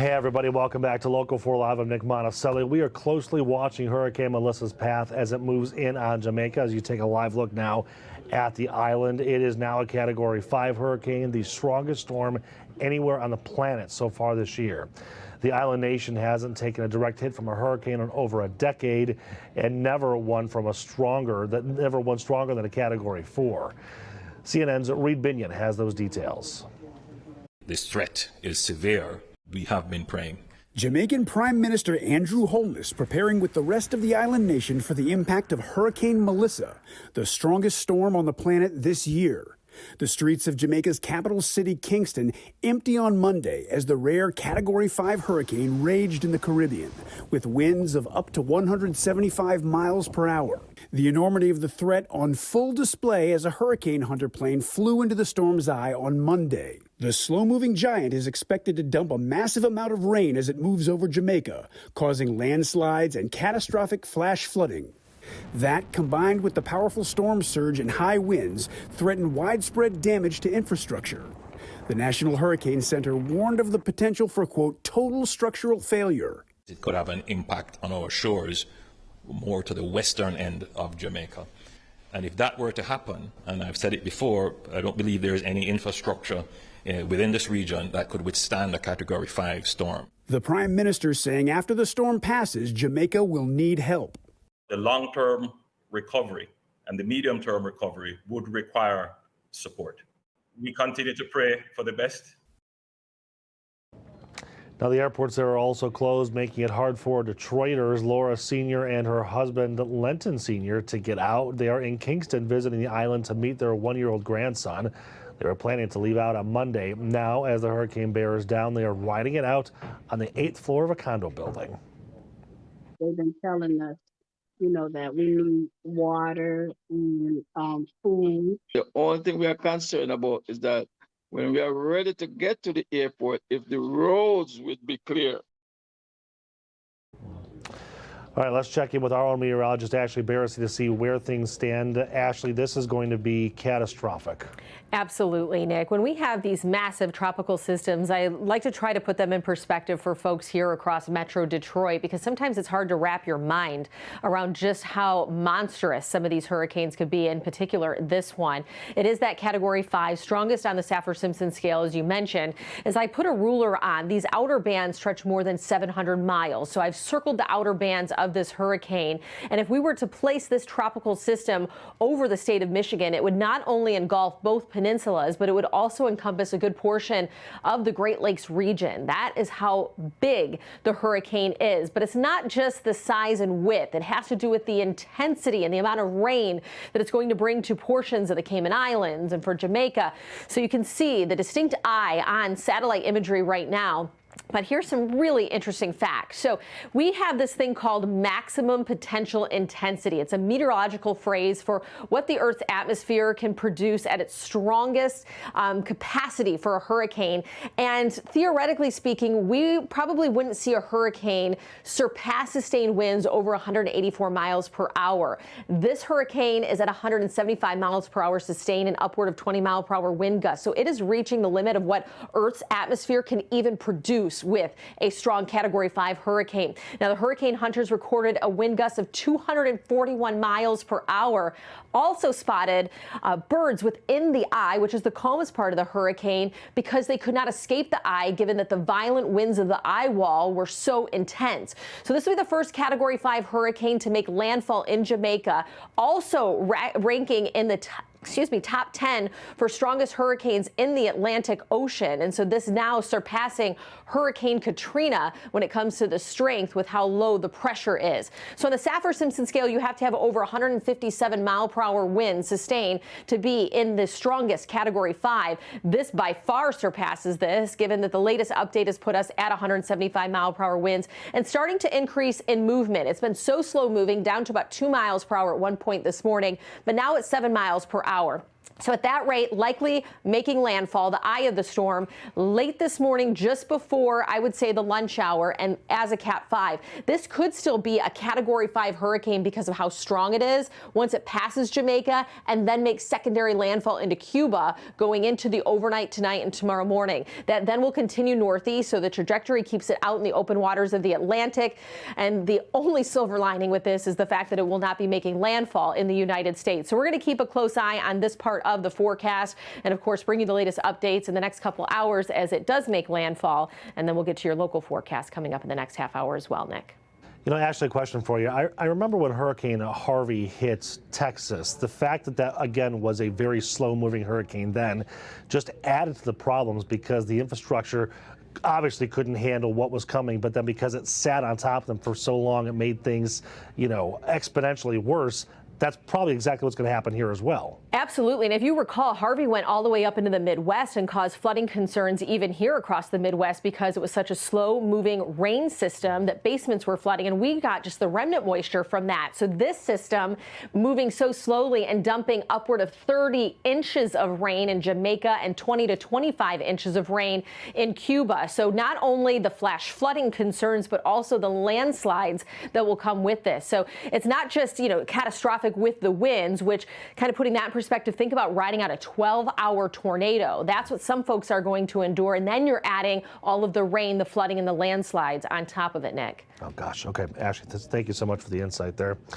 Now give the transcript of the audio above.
Hey everybody, welcome back to Local 4 Live. I'm Nick Monticelli. We are closely watching Hurricane Melissa's path as it moves in on Jamaica. As you take a live look now at the island, it is now a Category 5 hurricane, the strongest storm anywhere on the planet so far this year. The island nation hasn't taken a direct hit from a hurricane in over a decade, and never one stronger than a Category 4. CNN's Reed Binion has those details. This threat is severe. We have been praying. Jamaican Prime Minister Andrew Holness preparing with the rest of the island nation for the impact of Hurricane Melissa, the strongest storm on the planet this year. The streets of Jamaica's capital city, Kingston, empty on Monday as the rare Category 5 hurricane raged in the Caribbean, with winds of up to 175 miles per hour. The enormity of the threat on full display as a hurricane hunter plane flew into the storm's eye on Monday. The slow-moving giant is expected to dump a massive amount of rain as it moves over Jamaica, causing landslides and catastrophic flash flooding. That, combined with the powerful storm surge and high winds, threaten widespread damage to infrastructure. The National Hurricane Center warned of the potential for, quote, total structural failure. It could have an impact on our shores more to the western end of Jamaica. And if that were to happen, and I've said it before, I don't believe there is any infrastructure within this region that could withstand a Category 5 storm. The Prime Minister saying after the storm passes, Jamaica will need help. The long-term recovery and the medium-term recovery would require support. We continue to pray for the best. Now, the airports there are also closed, making it hard for Detroiters. Laura Sr. and her husband, Lenton Sr., to get out. They are in Kingston visiting the island to meet their one-year-old grandson. They were planning to leave out on Monday. Now, as the hurricane bears down, they are riding it out on the 8th floor of a condo building. They've been telling us, that we need water and food. The only thing we are concerned about is that when we are ready to get to the airport, if the roads would be clear. All right, let's check in with our own meteorologist, Ashley Barrissey, to see where things stand. Ashley, this is going to be catastrophic. Absolutely, Nick. When we have these massive tropical systems, I like to try to put them in perspective for folks here across Metro Detroit, because sometimes it's hard to wrap your mind around just how monstrous some of these hurricanes could be, in particular this one. It is that Category 5, strongest on the Saffir-Simpson scale, as you mentioned. As I put a ruler on, these outer bands stretch more than 700 miles. So I've circled the outer bands of this hurricane. And if we were to place this tropical system over the state of Michigan, it would not only engulf both peninsulas, but it would also encompass a good portion of the Great Lakes region. That is how big the hurricane is. But it's not just the size and width. It has to do with the intensity and the amount of rain that it's going to bring to portions of the Cayman Islands and for Jamaica. So you can see the distinct eye on satellite imagery right now. But here's some really interesting facts. So we have this thing called maximum potential intensity. It's a meteorological phrase for what the Earth's atmosphere can produce at its strongest capacity for a hurricane. And theoretically speaking, we probably wouldn't see a hurricane surpass sustained winds over 184 miles per hour. This hurricane is at 175 miles per hour sustained and upward of 20 mile per hour wind gusts. So it is reaching the limit of what Earth's atmosphere can even produce with a strong Category 5 hurricane. Now, the hurricane hunters recorded a wind gust of 241 miles per hour. Also spotted birds within the eye, which is the calmest part of the hurricane, because they could not escape the eye given that the violent winds of the eye wall were so intense. So this will be the first Category 5 hurricane to make landfall in Jamaica, also ranking in the top 10 for strongest hurricanes in the Atlantic Ocean. And so this now surpassing Hurricane Katrina when it comes to the strength with how low the pressure is. So on the Saffir-Simpson scale, you have to have over 157 mile per hour winds sustained to be in the strongest Category 5. This by far surpasses this, given that the latest update has put us at 175 mile per hour winds and starting to increase in movement. It's been so slow moving, down to about 2 miles per hour at one point this morning, but now it's 7 miles per hour. So at that rate, likely making landfall, the eye of the storm, late this morning, just before, I would say, the lunch hour, and as a Cat 5. This could still be a Category 5 hurricane because of how strong it is once it passes Jamaica and then makes secondary landfall into Cuba going into the overnight tonight and tomorrow morning. That then will continue northeast, so the trajectory keeps it out in the open waters of the Atlantic. And the only silver lining with this is the fact that it will not be making landfall in the United States. So we're going to keep a close eye on this part of the forecast, and of course bring you the latest updates in the next couple hours as it does make landfall, and then we'll get to your local forecast coming up in the next half hour as well, Nick. You know, Ashley, a question for you. I remember when Hurricane Harvey hit Texas, the fact that that, again, was a very slow-moving hurricane then just added to the problems because the infrastructure obviously couldn't handle what was coming, but then because it sat on top of them for so long, it made things, you know, exponentially worse. That's probably exactly what's going to happen here as well. Absolutely. And if you recall, Harvey went all the way up into the Midwest and caused flooding concerns even here across the Midwest because it was such a slow moving rain system that basements were flooding. And we got just the remnant moisture from that. So this system moving so slowly and dumping upward of 30 inches of rain in Jamaica and 20 to 25 inches of rain in Cuba. So not only the flash flooding concerns, but also the landslides that will come with this. So it's not just, you know, catastrophic with the winds, which kind of putting that in perspective, think about riding out a 12-hour tornado. That's what some folks are going to endure. And then you're adding all of the rain, the flooding, and the landslides on top of it, Nick. Oh, gosh. Okay, Ashley, thank you so much for the insight there.